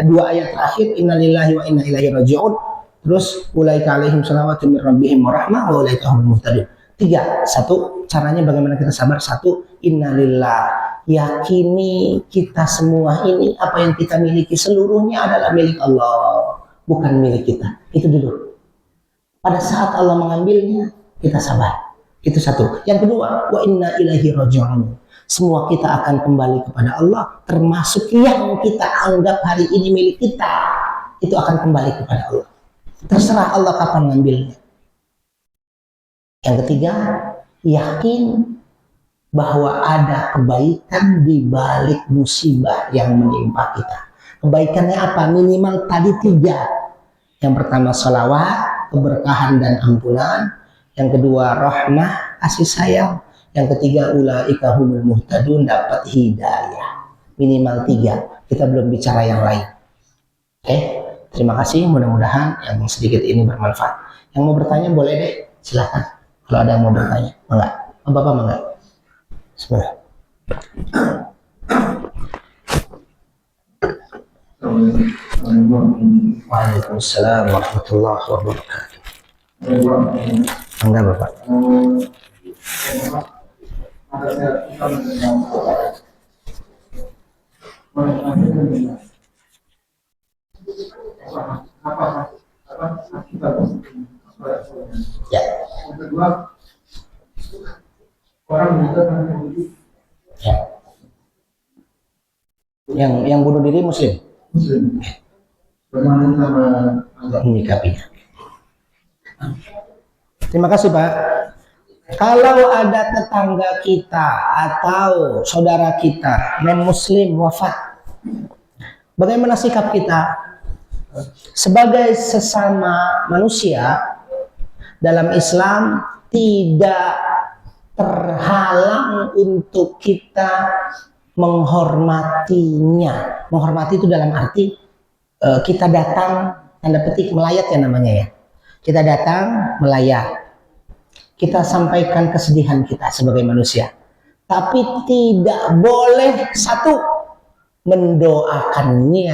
dua ayat terakhir, innalillahi wa inna ilaihi raji'un. Terus ulaika alaihim salawatu min rabbihim wa rahmah wa ulaika humul muhtadun. 3. Satu, caranya bagaimana kita sabar. 1, innalillah. Yakini kita semua ini, apa yang kita miliki seluruhnya adalah milik Allah, bukan milik kita. Itu dulu. Pada saat Allah mengambilnya, kita sabar. Itu 1. Yang kedua, wa inna ilaihi raji'un. Semua kita akan kembali kepada Allah, termasuk yang kita anggap hari ini milik kita, itu akan kembali kepada Allah. Terserah Allah kapan ngambilnya. Yang ketiga, yakin bahwa ada kebaikan di balik musibah yang menimpa kita. Kebaikannya apa? Minimal tadi 3. Yang pertama sholawat, keberkahan dan ampunan. Yang kedua rahmah, kasih sayang. Yang ketiga ulaika humul muhtadun, dapat hidayah. Minimal 3. Kita belum bicara yang lain. Oke, terima kasih. Mudah-mudahan yang sedikit ini bermanfaat. Yang mau bertanya boleh deh, silahkan. Kalau ada yang mau bertanya, enggak? Bapak enggak? Bismillah. Waalaikumsalam warahmatullahi wabarakatuh. Enggak, Bapak. Ya. Ya. Yang bunuh diri muslim. Bagaimana sama menyikapinya? Terima kasih, Pak. Kalau ada tetangga kita atau saudara kita non-muslim wafat, bagaimana sikap kita? Sebagai sesama manusia dalam Islam tidak terhalang untuk kita menghormatinya. Menghormati itu dalam arti kita datang, tanda petik melayat ya namanya ya. Kita datang melayat. Kita sampaikan kesedihan kita sebagai manusia. Tapi tidak boleh mendoakannya,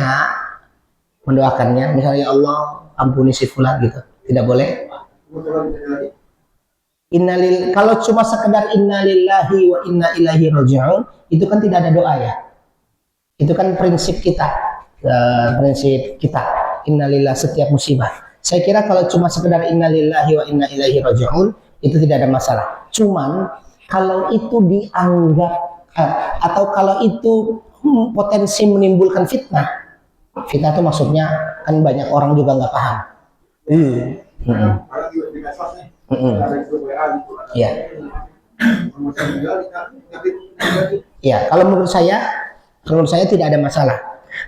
misalnya Allah ampuni si fulan gitu. Tidak boleh. Kalau cuma sekedar innalillahi wa inna ilaihi raji'un, itu kan tidak ada doa ya. Itu kan prinsip kita. Innalillah setiap musibah. Saya kira kalau cuma sekedar innalillahi wa inna ilaihi raji'un, itu tidak ada masalah. Cuman kalau itu dianggap atau kalau itu potensi menimbulkan fitnah. Fitnah itu maksudnya kan banyak orang juga nggak paham. Iya. Ya, kalau menurut saya tidak ada masalah.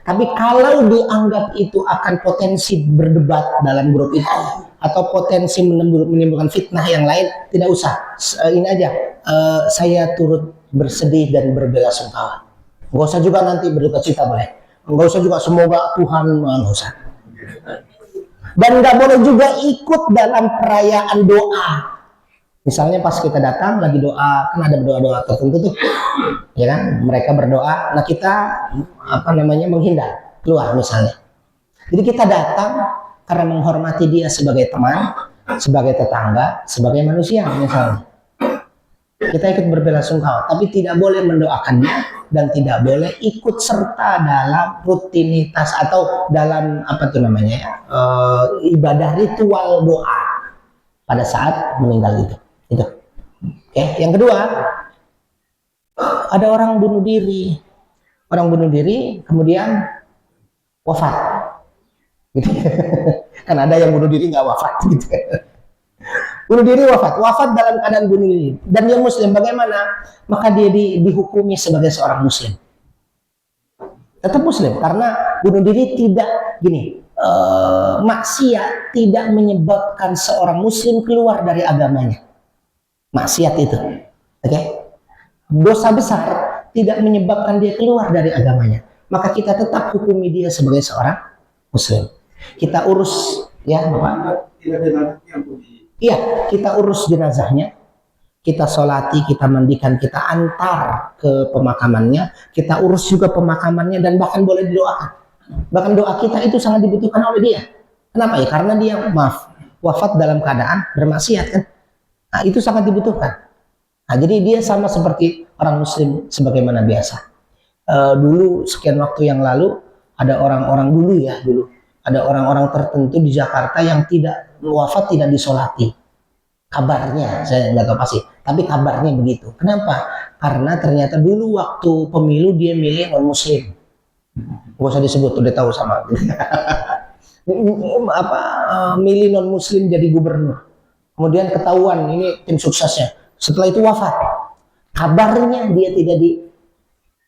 Tapi kalau dianggap itu akan potensi berdebat dalam grup itu atau potensi menimbulkan fitnah yang lain, tidak usah. Ini aja, saya turut bersedih dan berbelasungkawa. Nggak usah juga nanti berduka cita boleh. Nggak usah juga semoga Tuhan, nggak usah. Dan nggak boleh juga ikut dalam perayaan doa. Misalnya pas kita datang lagi doa, kan ada doa-doa tertentu tuh, ya kan? Mereka berdoa, nah kita menghindar, keluar misalnya. Jadi kita datang karena menghormati dia sebagai teman, sebagai tetangga, sebagai manusia misalnya. Kita ikut berbelasungkawa, tapi tidak boleh mendoakannya dan tidak boleh ikut serta dalam rutinitas atau dalam ibadah ritual doa pada saat meninggal itu. Oke, yang kedua, ada orang bunuh diri. Orang bunuh diri kemudian wafat. Gitu. Kan ada yang bunuh diri nggak wafat gitu. Bunuh diri wafat dalam keadaan bunuh diri. Dan dia muslim, bagaimana? Maka dia dihukumi sebagai seorang muslim. Tetap muslim karena bunuh diri tidak maksiat tidak menyebabkan seorang muslim keluar dari agamanya. Maksiat itu, oke? Dosa besar tidak menyebabkan dia keluar dari agamanya. Maka kita tetap hukumi dia sebagai seorang muslim. Kita urus, ya Bapak. Iya, kita urus jenazahnya. kita sholati, kita mandikan, kita antar ke pemakamannya, kita urus juga pemakamannya, dan bahkan boleh didoakan. Bahkan doa kita itu sangat dibutuhkan oleh dia. Kenapa ya? Karena dia wafat dalam keadaan bermaksiat kan. Nah, itu sangat dibutuhkan. Nah, jadi dia sama seperti orang muslim sebagaimana biasa. Dulu sekian waktu yang lalu ada orang-orang dulu ada orang-orang tertentu di Jakarta yang tidak wafat tidak disolati. Kabarnya saya nggak tahu pasti, tapi kabarnya begitu. Kenapa? Karena ternyata dulu waktu pemilu dia milih non muslim. Gak usah disebut, udah tahu sama. Milih non muslim jadi gubernur. Kemudian ketahuan ini tim suksesnya. Setelah itu wafat. Kabarnya dia tidak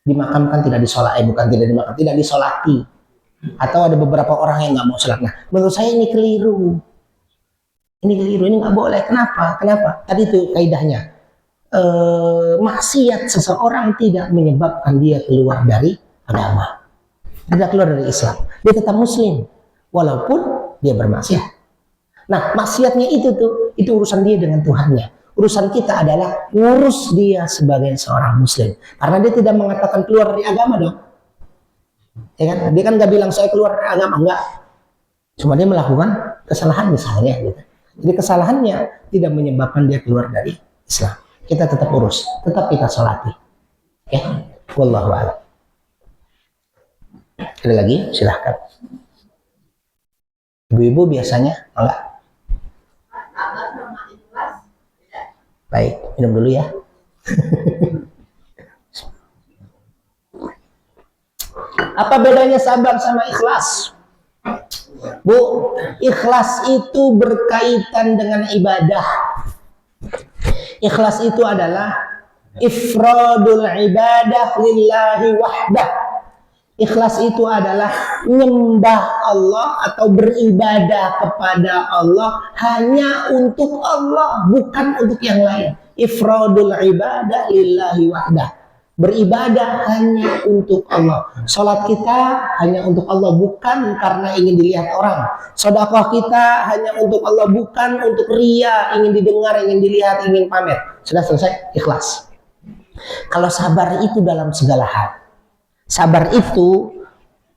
dimakamkan, tidak disolati, bukan tidak dimakamkan, tidak disolati. Atau ada beberapa orang yang nggak mau sholat. Nah, menurut saya ini keliru. Ini keliru, ini nggak boleh. Kenapa? Tadi itu kaidahnya. Maksiat seseorang tidak menyebabkan dia keluar dari agama. Tidak keluar dari Islam. Dia tetap muslim. Walaupun dia bermaksiat. Nah, maksiatnya itu urusan dia dengan Tuhannya. Urusan kita adalah ngurus dia sebagai seorang muslim. Karena dia tidak mengatakan keluar dari agama dong. Ya kan? Dia kan nggak bilang saya keluar dari agama, enggak. Cuma dia melakukan kesalahan misalnya gitu. Jadi kesalahannya tidak menyebabkan dia keluar dari Islam. Kita tetap urus, tetap kita sholati. Oke, wallahu a'lam. Ada lagi? Silahkan. Ibu-ibu biasanya enggak? Baik, minum dulu ya. Apa bedanya sabar sama ikhlas? Bu, ikhlas itu berkaitan dengan ibadah. Ikhlas itu adalah ifradul ibadah lillahi wahdah. Ikhlas itu adalah menyembah Allah atau beribadah kepada Allah hanya untuk Allah, bukan untuk yang lain. Ifradul ibadah lillahi wahdah. Beribadah hanya untuk Allah. Salat kita hanya untuk Allah, bukan karena ingin dilihat orang. Sedekah kita hanya untuk Allah, bukan untuk ria, ingin didengar, ingin dilihat, ingin pamer. Sudah selesai, ikhlas. Kalau sabar itu dalam segala hal. Sabar itu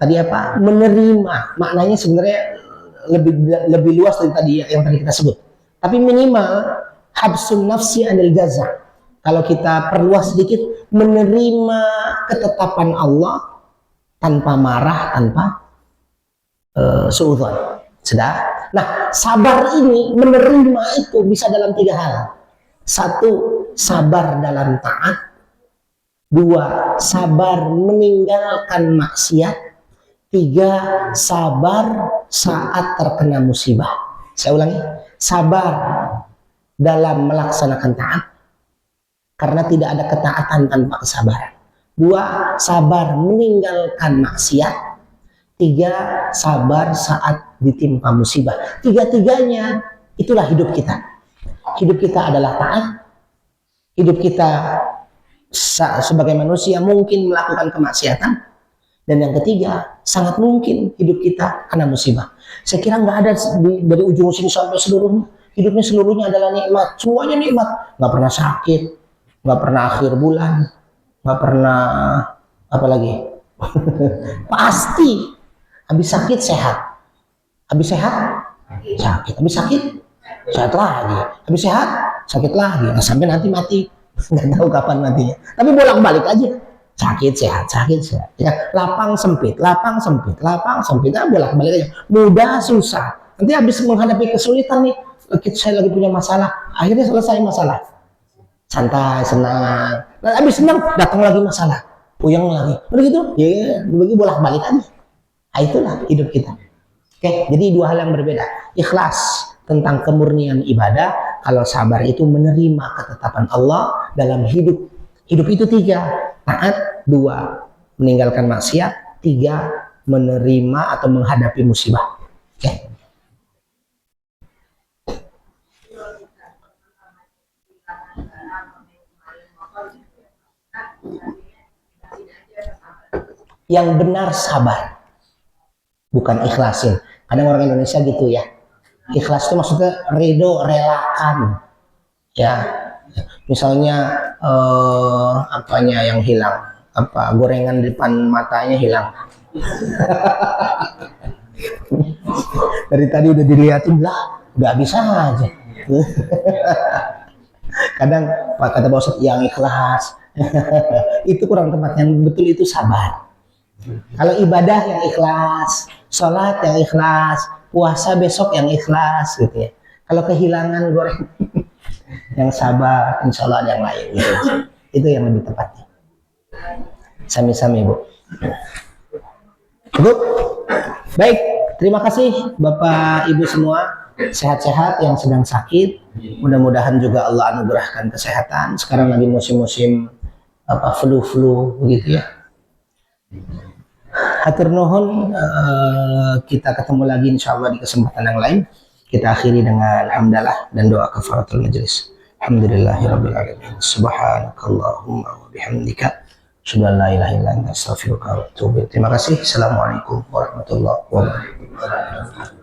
tadi apa? Menerima. Maknanya sebenarnya lebih luas dari tadi yang tadi kita sebut. Tapi minimal habsun nafsi anil jaza. Kalau kita perluas sedikit, menerima ketetapan Allah tanpa marah, tanpa suudzon. Sudah. Nah, sabar ini, menerima itu bisa dalam 3 hal. 1, sabar dalam taat. 2, sabar meninggalkan maksiat. 3, sabar saat terkena musibah. Saya ulangi, sabar dalam melaksanakan taat. Karena tidak ada ketaatan tanpa kesabaran. 2, sabar meninggalkan maksiat. 3, sabar saat ditimpa musibah. 3-tiganya itulah hidup kita. Hidup kita adalah taat. Hidup kita sebagai manusia mungkin melakukan kemaksiatan. Dan yang ketiga, sangat mungkin hidup kita kena musibah. Saya kira nggak ada dari ujung sini sampai seluruhnya. Hidupnya seluruhnya adalah nikmat. Semuanya nikmat. Nggak pernah sakit. Nggak pernah akhir bulan, nggak pernah apa lagi. Pasti habis sakit sehat, habis sehat sakit, habis sakit sehat lagi, habis sehat sakit lagi, nah, sampai nanti mati. Nggak tahu kapan matinya, tapi bolak-balik aja, sakit sehat, ya, lapang sempit, nah, bolak-balik aja, mudah susah. Nanti habis menghadapi kesulitan nih, saya lagi punya masalah, akhirnya selesai masalah. Santai, senang. Nah, habis senang, datang lagi masalah. Puyeng lagi. Begitu? Ya, begitu bolak-balik aja. Nah, itulah hidup kita. Oke, jadi 2 hal yang berbeda. Ikhlas tentang kemurnian ibadah. Kalau sabar itu menerima ketetapan Allah dalam hidup. Hidup itu 3. Taat. 2, meninggalkan maksiat. 3, menerima atau menghadapi musibah. Oke. Yang benar sabar, bukan ikhlasin. Kadang orang Indonesia gitu ya. Ikhlas itu maksudnya ridho, relakan, ya, Misalnya apanya yang hilang, apa gorengan di depan matanya hilang. Dari tadi udah dilihatin lah, udah bisa aja. Kadang Pak kata Pak Ustadz yang ikhlas. Itu kurang tepat, yang betul itu sabar. Kalau ibadah yang ikhlas, sholat yang ikhlas, puasa besok yang ikhlas gitu ya. Kalau kehilangan goreng yang sabar, insya Allah ada yang lain gitu. Itu yang lebih tepatnya. Sami-sami Bu. Bu, baik. Terima kasih Bapak Ibu semua. Sehat-sehat yang sedang sakit. Mudah-mudahan juga Allah anugerahkan kesehatan. Sekarang lagi musim-musim apa flu-flu begitu ya. Hatur nuhun, kita ketemu lagi insya Allah di kesempatan yang lain. Kita akhiri dengan hamdalah dan doa kafaratul majelis. Alhamdulillahirabbil alamin. Subhanakallahumma wa bihamdika asyhadu an la ilaha illa anta astaghfiruka wa atubu ilaik. Terima kasih. Assalamualaikum warahmatullahi wabarakatuh.